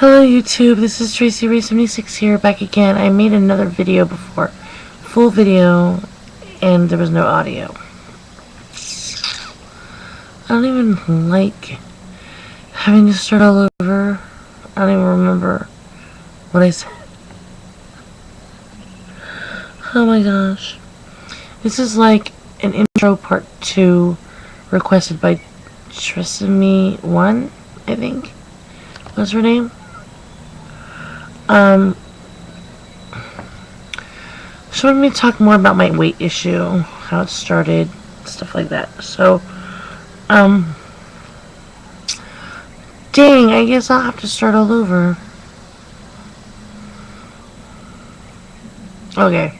Hello YouTube, this is traciirae76 here, back again. I made another video before, full video, and there was no audio. I don't even like having to start all over. I don't even remember what I said. Oh my gosh. This is like an intro part 2 requested by traciirae1, I think. What's her name? She wanted me to talk more about my weight issue, how it started, stuff like that. So, dang, I guess I'll have to start all over. Okay.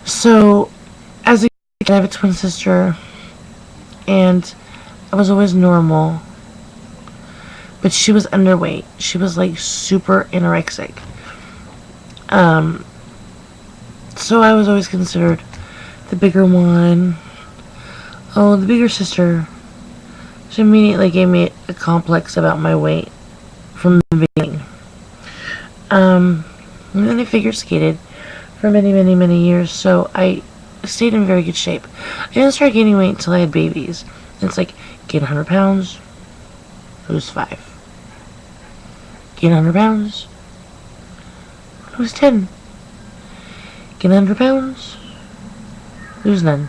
So, as a kid, I have a twin sister, and I was always normal. But she was underweight. She was like super anorexic. So I was always considered the bigger one. Oh, the bigger sister. She immediately gave me a complex about my weight from the beginning. And then I figure skated for many years, so I stayed in very good shape. I didn't start gaining weight until I had babies. It's like, gain 100 pounds, lose 5. Gain 100 pounds, lose 10. Gain 100 pounds, lose none.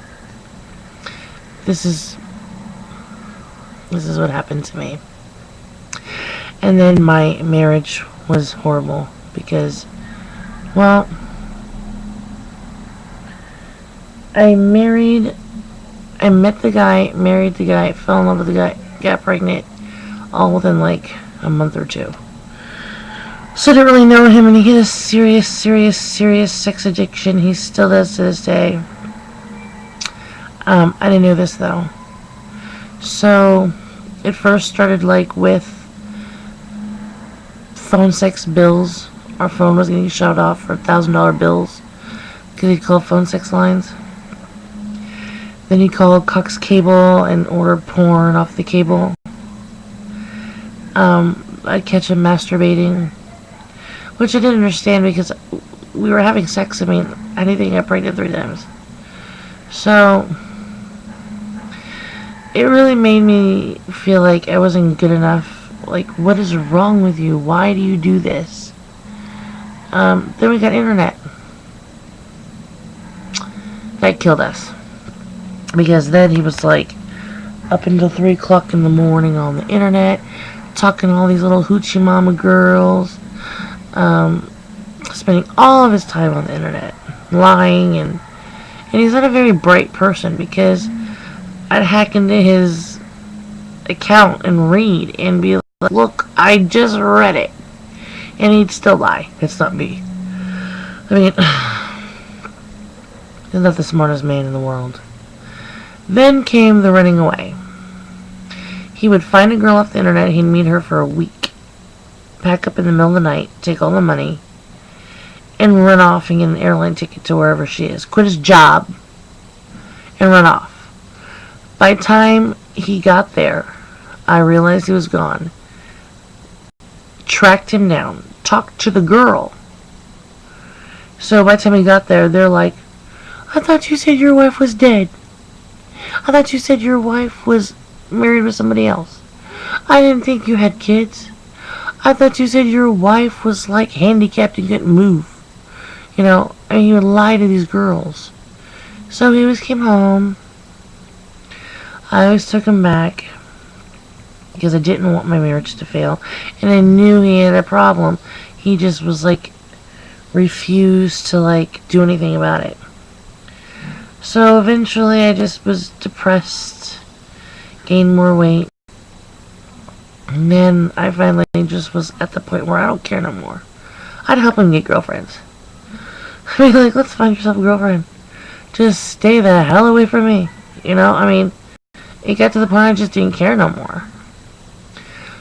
This is what happened to me. And then my marriage was horrible because, well, I met the guy, married the guy, fell in love with the guy, got pregnant, all within like a month or two. So I didn't really know him, and he had a serious sex addiction. He still does to this day. I didn't know this though. So it first started like with phone sex bills. Our phone was getting shut off for $1,000 bills because he'd call phone sex lines. Then he called Cox Cable and ordered porn off the cable. I'd catch him masturbating, which I didn't understand because we were having sex. I mean, I didn't think I got pregnant 3 times. So it really made me feel like I wasn't good enough. Like, what is wrong with you? Why do you do this? Then we got internet. That killed us. Because then he was like up until 3 o'clock in the morning on the internet, talking to all these little hoochie mama girls. Spending all of his time on the internet, lying, and he's not a very bright person because I'd hack into his account and read and be like, look, I just read it, and he'd still lie. It's not me. I mean, he's not the smartest man in the world. Then came the running away. He would find a girl off the internet, he'd meet her for a week, pack up in the middle of the night, take all the money, and run off and get an airline ticket to wherever she is. Quit his job and run off. By the time he got there, I realized he was gone. Tracked him down. Talked to the girl. So by the time he got there, they're like, I thought you said your wife was dead. I thought you said your wife was married with somebody else. I didn't think you had kids. I thought you said your wife was like handicapped and couldn't move. You know, I mean, you would lie to these girls. So he always came home. I always took him back because I didn't want my marriage to fail. And I knew he had a problem. He just was like, refused to like do anything about it. So eventually I just was depressed, gained more weight. And then I finally just was at the point where I don't care no more. I'd help him get girlfriends. I'd be like, let's find yourself a girlfriend. Just stay the hell away from me. You know, I mean, it got to the point I just didn't care no more.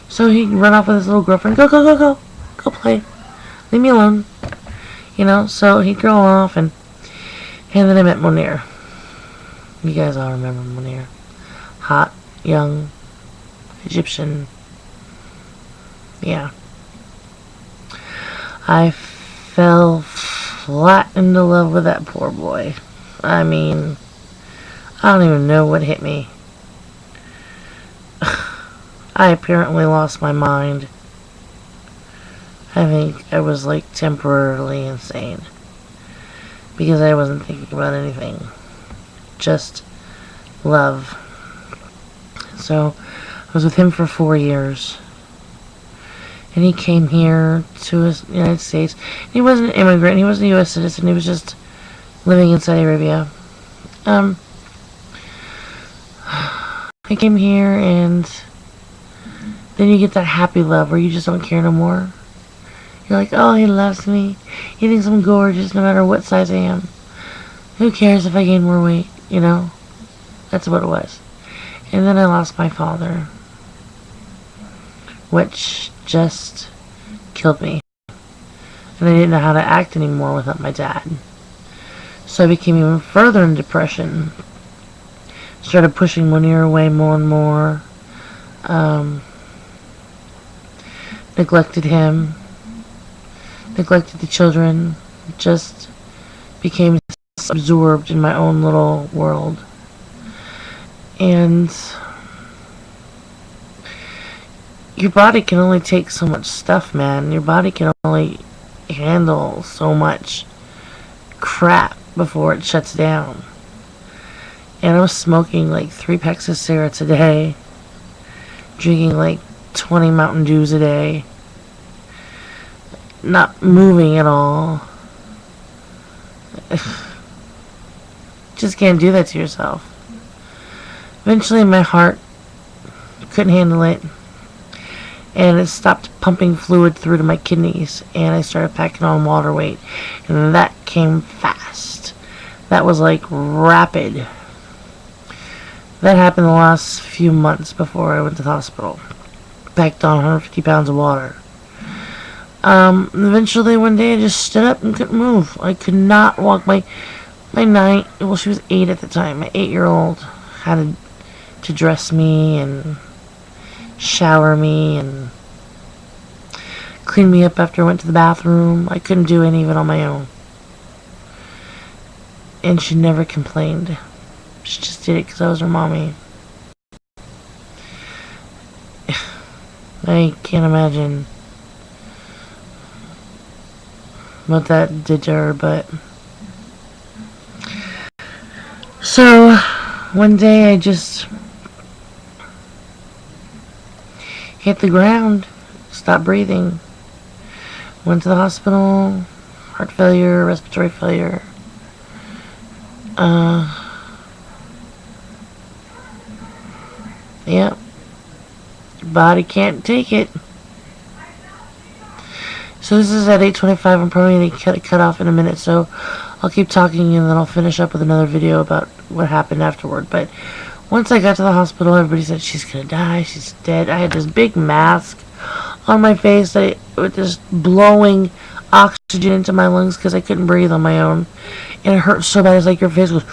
So he'd run off with his little girlfriend. Go play. Leave me alone. You know, so he'd go off and then I met Monir. You guys all remember Monir. Hot, young, Egyptian, Yeah. I fell flat into love with that poor boy. I mean, I don't even know what hit me. I apparently lost my mind. I think I was like temporarily insane. Because I wasn't thinking about anything. Just love. So, I was with him for 4 years. And he came here to the United States. He wasn't an immigrant. He wasn't a U.S. citizen. He was just living in Saudi Arabia. He came here, and then you get that happy love where you just don't care no more. You're like, oh, he loves me. He thinks I'm gorgeous no matter what size I am. Who cares if I gain more weight, you know? That's what it was. And then I lost my father, which just killed me. And I didn't know how to act anymore without my dad. So I became even further in depression. Started pushing Munir away more and more. Neglected him. Neglected the children. Just became absorbed in my own little world. And your body can only take so much stuff, man. Your body can only handle so much crap before it shuts down. And I was smoking like 3 packs of cigarettes a day, drinking like 20 Mountain Dews a day, not moving at all. Just can't do that to yourself. Eventually my heart couldn't handle it, and it stopped pumping fluid through to my kidneys, and I started packing on water weight, and that came fast. That was like rapid. That happened the last few months before I went to the hospital. Packed on 150 pounds of water. Eventually one day I just stood up and couldn't move. I could not walk. My 9, well, she was 8 at the time. My 8-year-old had to dress me and shower me and clean me up after I went to the bathroom. I couldn't do any of it on my own. And she never complained. She just did it because I was her mommy. I can't imagine what that did to her, but... So, one day I just hit the ground, stopped breathing, went to the hospital, heart failure, respiratory failure. Yep. Your body can't take it. So this is at 8:25. I'm probably going to cut off in a minute, so I'll keep talking and then I'll finish up with another video about what happened afterward. But once I got to the hospital, everybody said she's going to die, she's dead. I had this big mask on my face with this blowing oxygen into my lungs because I couldn't breathe on my own. And it hurt so bad. It's like your face goes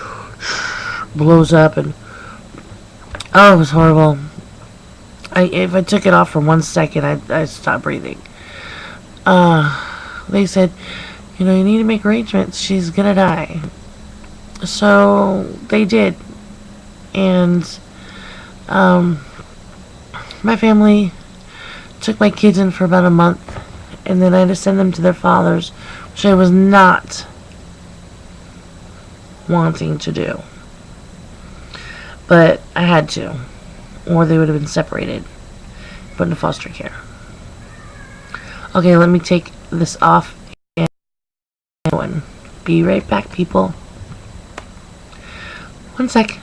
blows up, and oh, it was horrible. If I took it off for 1 second, I'd stop breathing. They said, you know, you need to make arrangements. She's gonna die. So they did. And my family took my kids in for about a month, and then I had to send them to their fathers, which I was not wanting to do. But I had to, or they would have been separated, put into foster care. Okay, let me take this off and be right back, people. 1 sec.